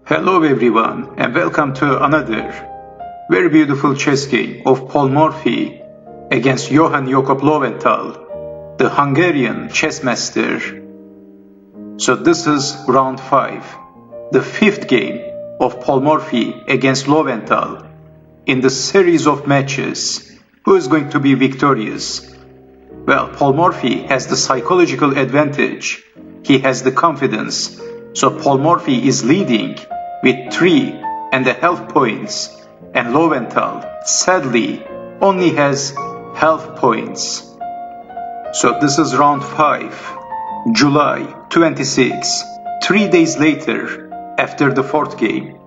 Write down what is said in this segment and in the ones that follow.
Hello everyone, and welcome to another very beautiful chess game of Paul Morphy against Johann Loewenthal, the Hungarian chess master. So this is round 5, the 5th game of Paul Morphy against Loewenthal in the series of matches. Who is going to be victorious? Well, Paul Morphy has the psychological advantage. He has the confidence. So Paul Morphy is leading with 3.5 points, and Loewenthal, sadly, only has half points. So this is round 5, July 26, 3 days later, after the 4th game.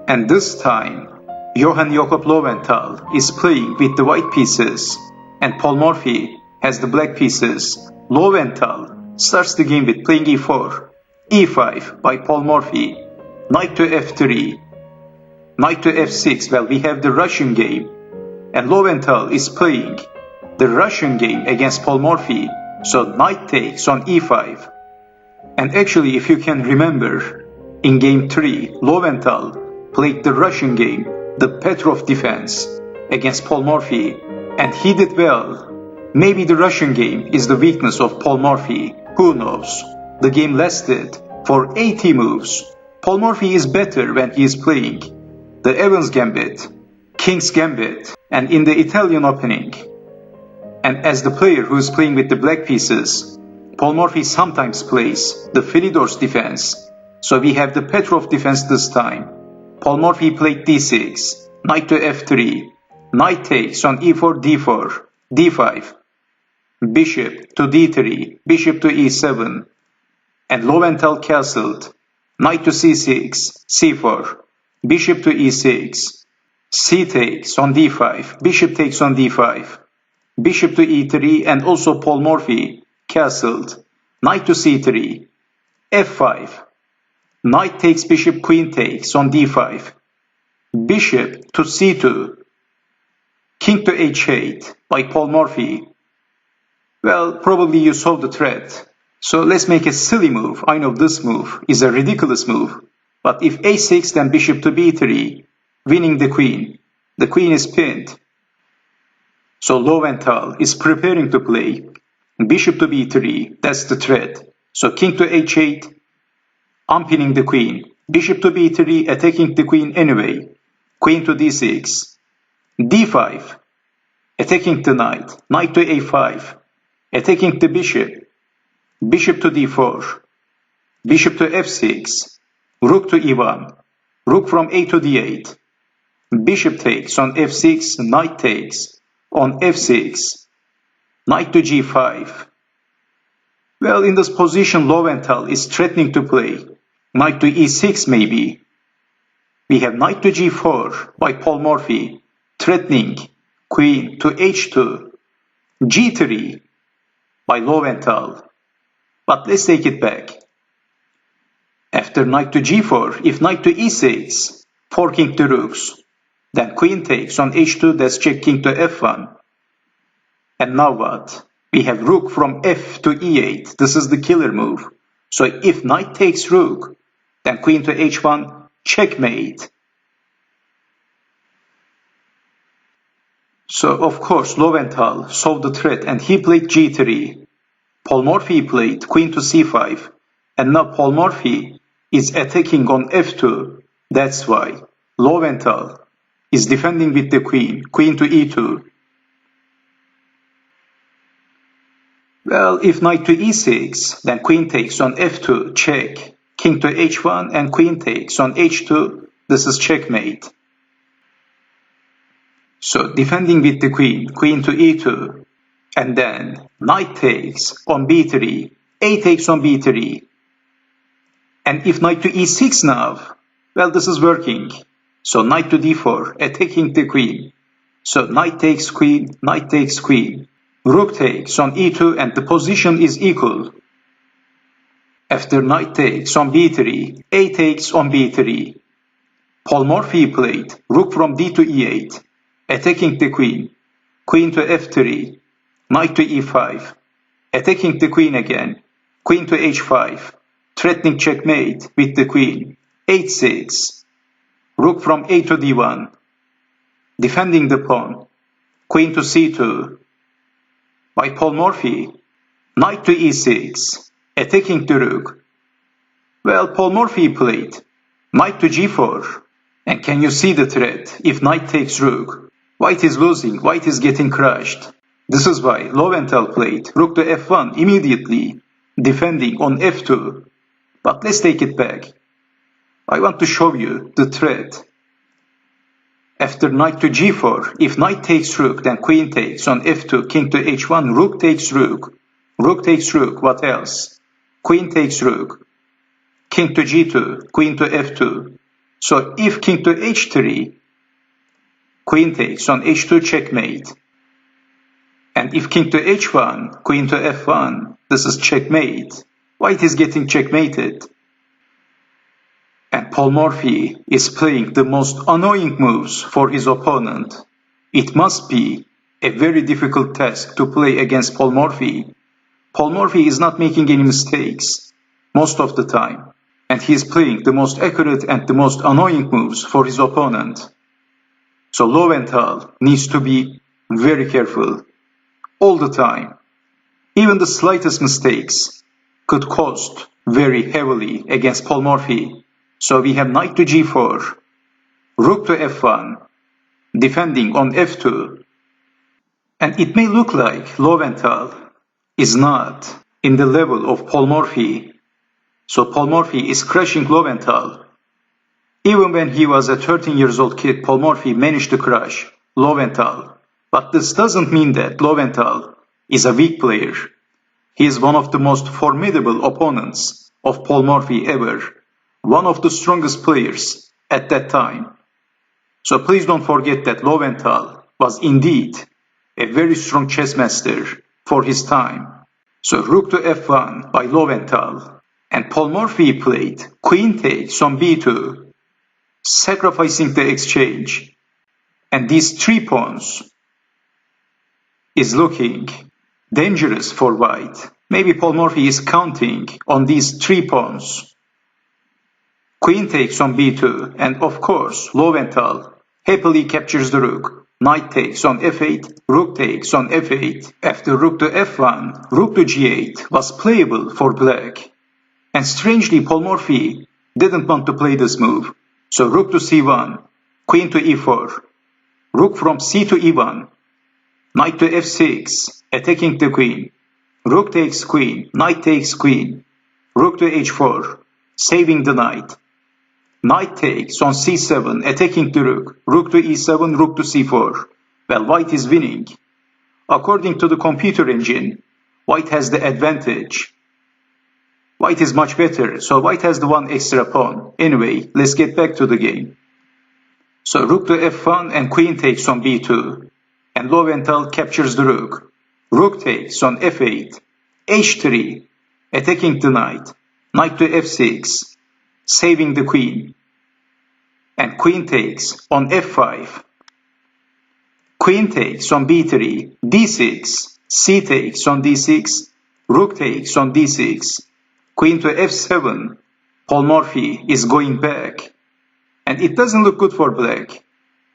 And this time, Johann Loewenthal is playing with the white pieces, and Paul Morphy has the black pieces. Loewenthal starts the game with playing e4, e5 by Paul Morphy, knight to f3, knight to f6. Well, we have the Russian game, and Loewenthal is playing the Russian game against Paul Morphy, so knight takes on e5. And actually, if you can remember, in game 3, Loewenthal played the Russian game, the Petrov defense, against Paul Morphy, and he did well. Maybe the Russian game is the weakness of Paul Morphy, who knows? The game lasted for 80 moves. Paul Morphy is better when he is playing the Evans Gambit, King's Gambit, and in the Italian opening. And as the player who is playing with the black pieces, Paul Morphy sometimes plays the Philidor's defense. So we have the Petrov defense this time. Paul Morphy played d6, knight to f3, knight takes on e4, d4, d5, bishop to d3, bishop to e7, and Loewenthal castled. Knight to c6, c4, bishop to e6, c takes on d5, bishop takes on d5, bishop to e3, and also Paul Morphy castled. Knight to c3, f5, knight takes bishop, queen takes on d5, bishop to c2, king to h8 by Paul Morphy. Well, probably you saw the threat. So let's make a silly move. I know this move is a ridiculous move. But if a6, then bishop to b3, winning the queen. The queen is pinned. So Loewenthal is preparing to play bishop to b3. That's the threat. So king to h8, unpinning the queen. Bishop to b3, attacking the queen anyway. Queen to d6. d5, attacking the knight. Knight to a5, attacking the bishop. Bishop to d4, bishop to f6, rook to e1, rook from a to d8, bishop takes on f6, knight takes on f6, knight to g5. Well, in this position, Loewenthal is threatening to play knight to e6 maybe. We have knight to g4 by Paul Morphy, threatening queen to h2, g3 by Loewenthal. But let's take it back. After knight to g4, if knight to e6, forking the rooks, then queen takes on h2, that's check king to f1. And now what? We have rook from f to e8. This is the killer move. So if knight takes rook, then queen to h1, checkmate. So of course Loewenthal saw the threat and he played g3. Paul Morphy played queen to c5, and now Paul Morphy is attacking on f2. That's why Loewenthal is defending with the queen, queen to e2. Well, if knight to e6, then queen takes on f2, check, king to h1, and queen takes on h2, this is checkmate. So defending with the queen, queen to e2, And then knight takes on b3, a takes on b3. And if knight to e6 now, well, this is working. So knight to d4, attacking the queen. So knight takes queen, knight takes queen. Rook takes on e2 and the position is equal. After knight takes on b3, a takes on b3. Paul Morphy played rook from d to e8, attacking the queen. Queen to f3, knight to e5, attacking the queen again. Queen to h5, threatening checkmate with the queen. h6, rook from a to d1, defending the pawn. Queen to c2. By Paul Morphy, knight to e6, attacking the rook. Well, Paul Morphy played knight to g4. And can you see the threat if knight takes rook? White is losing, white is getting crushed. This is why Loewenthal played rook to f1 immediately, defending on f2. But let's take it back. I want to show you the threat. After knight to g4, if knight takes rook, then queen takes on f2, king to h1, rook takes rook. Rook takes rook, what else? Queen takes rook. King to g2, queen to f2. So if king to h3, queen takes on h2, checkmate. And if king to h1, queen to f1, this is checkmate. White is getting checkmated. And Paul Morphy is playing the most annoying moves for his opponent. It must be a very difficult task to play against Paul Morphy. Paul Morphy is not making any mistakes most of the time. And he is playing the most accurate and the most annoying moves for his opponent. So Loewenthal needs to be very careful all the time. Even the slightest mistakes could cost very heavily against Paul Morphy. So we have knight to g4, rook to f1, defending on f2. And it may look like Loewenthal is not in the level of Paul Morphy. So Paul Morphy is crushing Loewenthal. Even when he was a 13 years old kid, Paul Morphy managed to crush Loewenthal. But this doesn't mean that Loewenthal is a weak player. He is one of the most formidable opponents of Paul Morphy ever. One of the strongest players at that time. So please don't forget that Loewenthal was indeed a very strong chess master for his time. So rook to f1 by Loewenthal. And Paul Morphy played queen takes on b2, sacrificing the exchange. And these 3 pawns is looking dangerous for white. Maybe Paul Morphy is counting on these 3 pawns. Queen takes on b2, and of course Loewenthal happily captures the rook. Knight takes on f8, rook takes on f8. After rook to f1, rook to g8 was playable for black. And strangely, Paul Morphy didn't want to play this move. So rook to c1, queen to e4, rook from c to e1, knight to f6, attacking the queen. Rook takes queen, knight takes queen, rook to h4, saving the knight. Knight takes on c7, attacking the rook. Rook to e7, rook to c4. Well, white is winning. According to the computer engine, white has the advantage. White is much better, so white has the 1 extra pawn. Anyway, let's get back to the game. So rook to f1 and queen takes on b2. And Loewenthal captures the rook. Rook takes on f8, h3, attacking the knight. Knight to f6, saving the queen. And queen takes on f5. Queen takes on b3, d6, c takes on d6, rook takes on d6. Queen to f7, Paul Morphy is going back. And it doesn't look good for black.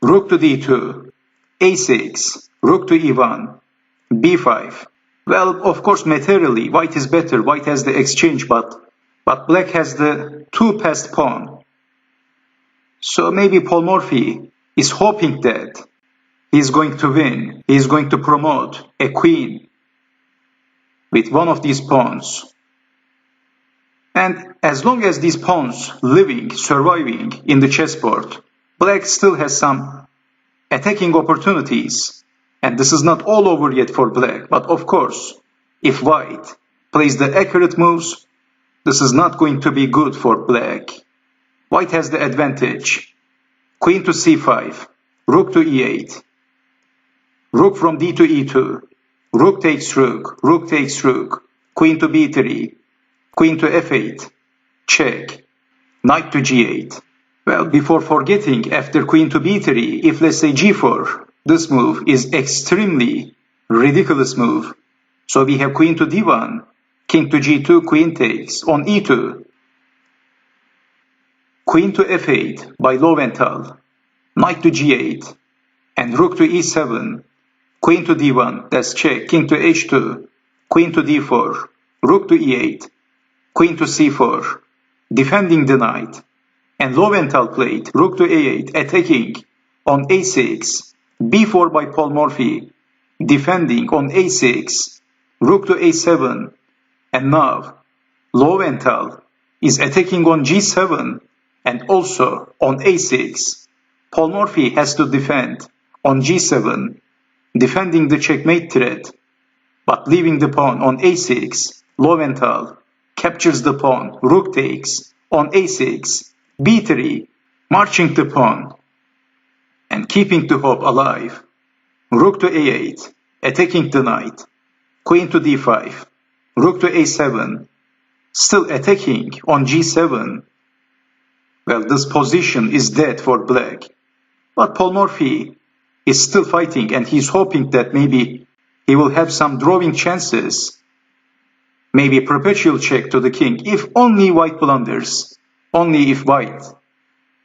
Rook to d2, a6, rook to e1, b5. Well, of course, materially, white is better. White has the exchange, but black has the 2 passed pawn. So maybe Paul Morphy is hoping that he's going to win. He's going to promote a queen with one of these pawns. And as long as these pawns living, surviving in the chessboard, black still has some attacking opportunities. And this is not all over yet for black, but of course, if white plays the accurate moves, this is not going to be good for black. White has the advantage. Queen to c5, rook to e8, rook from d to e2, rook takes rook, queen to b3, queen to f8, check, knight to g8. Well, before forgetting, after queen to b3, if let's say g4, this move is extremely ridiculous move. So we have queen to d1, king to g2, queen takes, on e2, queen to f8 by Loewenthal, knight to g8, and rook to e7, queen to d1, that's check, king to h2, queen to d4, rook to e8, queen to c4, defending the knight, and Loewenthal played rook to a8, attacking on a6, b4 by Paul Morphy, defending on a6, rook to a7, and now Loewenthal is attacking on g7 and also on a6. Paul Morphy has to defend on g7, defending the checkmate threat, but leaving the pawn on a6. Loewenthal captures the pawn, rook takes, on a6, b3, marching the pawn, and keeping the hope alive. Rook to a8, attacking the knight, queen to d5, rook to a7, still attacking on g7. Well, this position is dead for black, but Paul Morphy is still fighting and he's hoping that maybe he will have some drawing chances. Maybe perpetual check to the king if only white blunders, only if white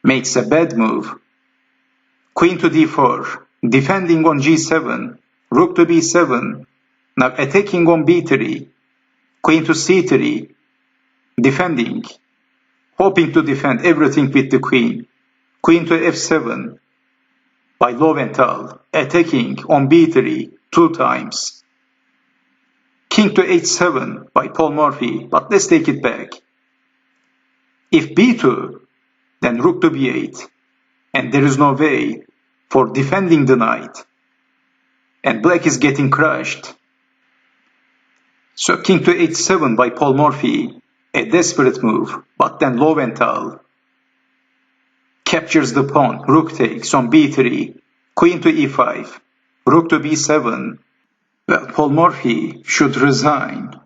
makes a bad move. Queen to d4, defending on g7, rook to b7, now attacking on b3, queen to c3, defending, hoping to defend everything with the queen, queen to f7 by Loewenthal, attacking on b3 two times. King to h7 by Paul Morphy, but let's take it back. If b2, then rook to b8, and there is no way for defending the knight, and black is getting crushed. So king to h7 by Paul Morphy, a desperate move, but then Loewenthal captures the pawn, rook takes on b3, queen to e5, rook to b7. Well, Paul Morphy should resign.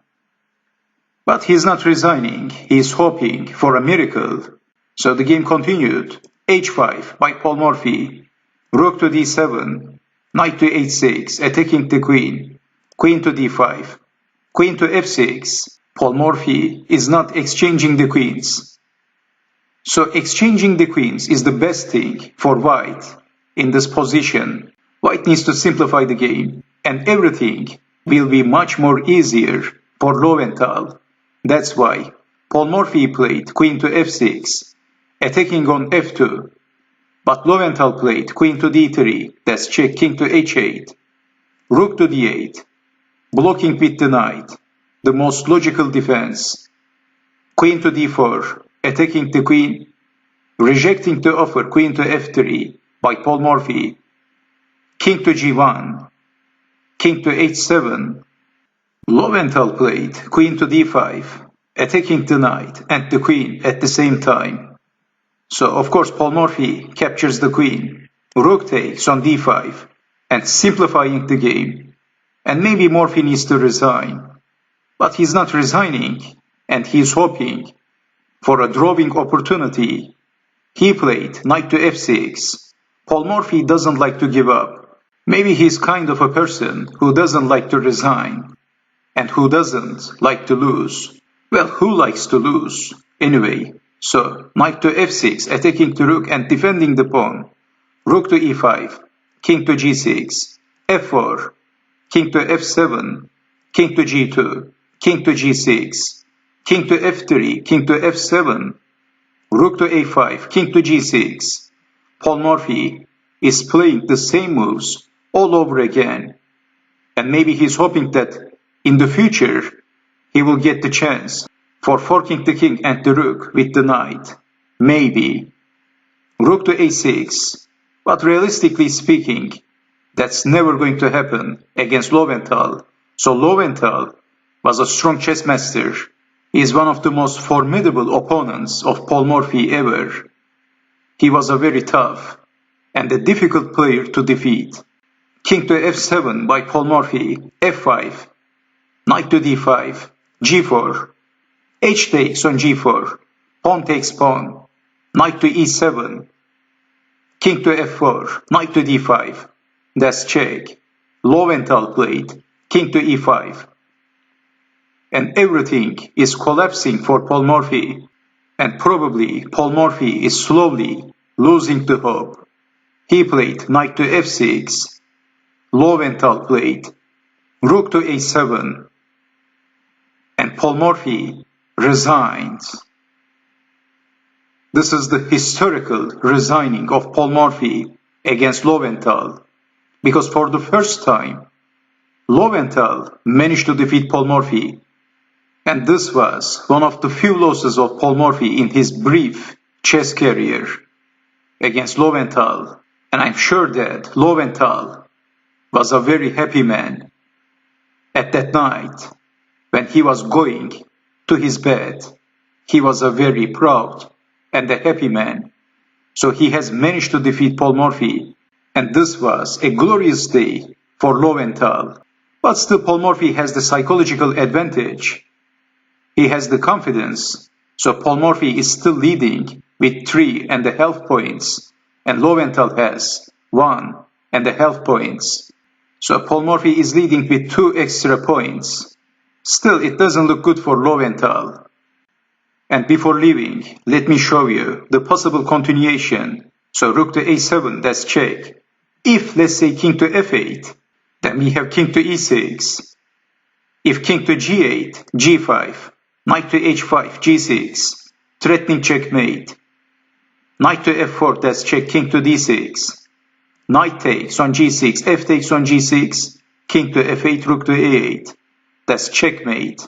But he's not resigning, he's hoping for a miracle. So the game continued. h5 by Paul Morphy, rook to d7, knight to h6, attacking the queen, queen to d5, queen to f6. Paul Morphy is not exchanging the queens. So exchanging the queens is the best thing for white in this position. White needs to simplify the game, and everything will be much more easier for Loewenthal. That's why Paul Morphy played queen to f6, attacking on f2, but Loewenthal played queen to d3, that's check, king to h8, rook to d8, blocking with the knight, the most logical defense, queen to d4, attacking the queen, rejecting the offer, queen to f3 by Paul Morphy, king to g1, king to h7. Loewenthal played queen to d5, attacking the knight and the queen at the same time. So of course Paul Morphy captures the queen, rook takes on d5, and simplifying the game. And maybe Morphy needs to resign. But he's not resigning, and he's hoping for a drawing opportunity. He played knight to f6. Paul Morphy doesn't like to give up. Maybe he's kind of a person who doesn't like to resign, and who doesn't like to lose. Well, who likes to lose? Anyway, so knight to f6, attacking the rook and defending the pawn. Rook to e5, king to g6, f4, king to f7, king to g2, king to g6, king to f3, king to f7, rook to a5, king to g6. Paul Morphy is playing the same moves all over again, and maybe he's hoping that in the future he will get the chance for forking the king and the rook with the knight. Maybe. Rook to a6, but realistically speaking, That's never going to happen against Loewenthal. So Loewenthal was a strong chess master. He is one of the most formidable opponents of Paul Morphy ever. He was a very tough and a difficult player to defeat. King to f7 by Paul Morphy, f5, knight to d5, g4, h takes on g4, pawn takes pawn, knight to e7, king to f4, knight to d5, that's check. Loewenthal played king to e5. And everything is collapsing for Paul Morphy. And probably Paul Morphy is slowly losing the hope. He played knight to f6. Loewenthal played rook to a7. And Paul Morphy resigned. This is the historical resigning of Paul Morphy against Loewenthal. Because for the first time, Loewenthal managed to defeat Paul Morphy. And this was one of the few losses of Paul Morphy in his brief chess career against Loewenthal. And I'm sure that Loewenthal was a very happy man at that night when he was going to his bed. He was a very proud and a happy man. So he has managed to defeat Paul Morphy. And this was a glorious day for Loewenthal. But still Paul Morphy has the psychological advantage. He has the confidence, so Paul Morphy is still leading with 3.5 points, and Loewenthal has 1.5 points. So Paul Morphy is leading with 2 extra points. Still, it doesn't look good for Loewenthal. And before leaving, let me show you the possible continuation. So rook to a7, that's check. If, let's say, king to f8, then we have king to e6. If king to g8, g5. Knight to h5, g6, threatening checkmate. Knight to f4, that's check, king to d6. Knight takes on g6, f takes on g6, king to f8, rook to a8, that's checkmate.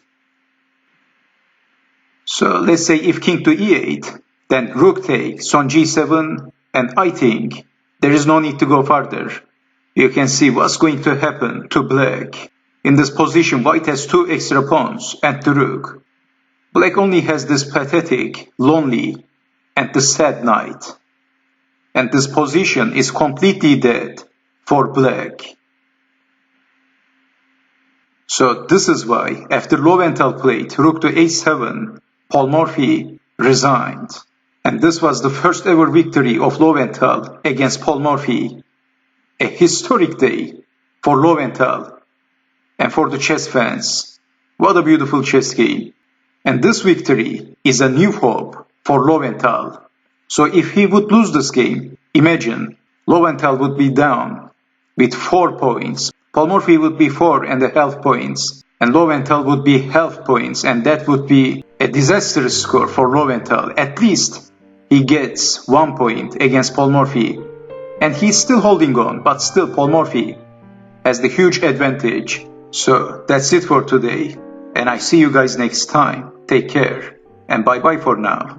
So let's say if king to e8, then rook takes on g7, and I think there is no need to go further. You can see what's going to happen to black. In this position, white has 2 extra pawns and the rook. Black only has this pathetic, lonely, and the sad knight. And this position is completely dead for black. So this is why, after Loewenthal played rook to a7, Paul Morphy resigned. And this was the first ever victory of Loewenthal against Paul Morphy. A historic day for Loewenthal and for the chess fans. What a beautiful chess game. And this victory is a new hope for Loewenthal. So if he would lose this game, imagine Loewenthal would be down with 4 points. Paul Morphy would be 4.5 points. And Loewenthal would be half points. And that would be a disastrous score for Loewenthal. At least he gets 1 point against Paul Morphy. And he's still holding on. But still Paul Morphy has the huge advantage. So that's it for today. And I see you guys next time. Take care and bye bye for now.